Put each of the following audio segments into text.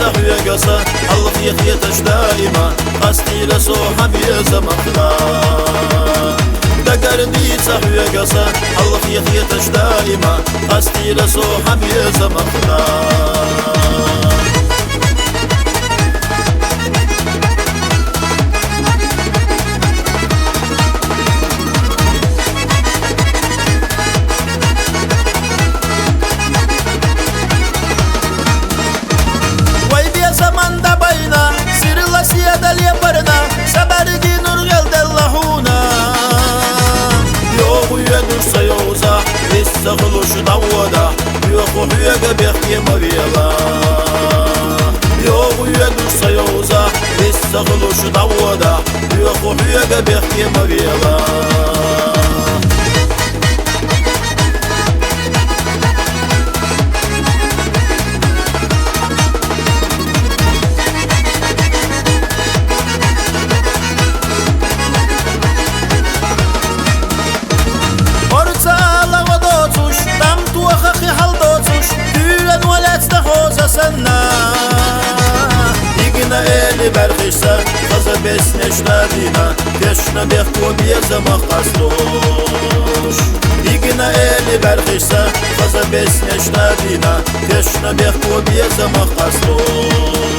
صحوية قصة الله يخيتش دائما قصدي لصوحة بيزمخلا دقردي صحوية قصة الله يخيتش دائما قصدي لصوحة بيزمخلا سيادة اليبرنا سبرجي نرغل دلهونا يوغو يدوش سيوزا لسخلوش دودا يوغو يغا بيخي مريلا يوغو يدوش سيوزا لسخلوش دودا يوغو يغا بيخي مريلا برخشتا خزا بسنش دادینا تشنا بخو بیزم قصدوش دیگنا ایلی برخشتا خزا بسنش دادینا تشنا بخو بیزم قصدوش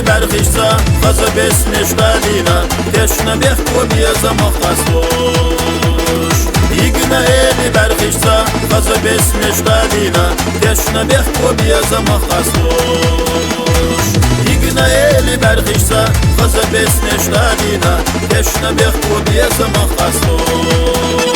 برخشتا خزا بسنش دادینا تشنا بخو بیزم قصدوش دیگنا ایلی برخشتا خزا بسنش دادینا تشنا بخو بیزم قصدوش دیگنا ایلی برخشتا خزا بسنش دادینا تشنا بخو بیزم قصدوش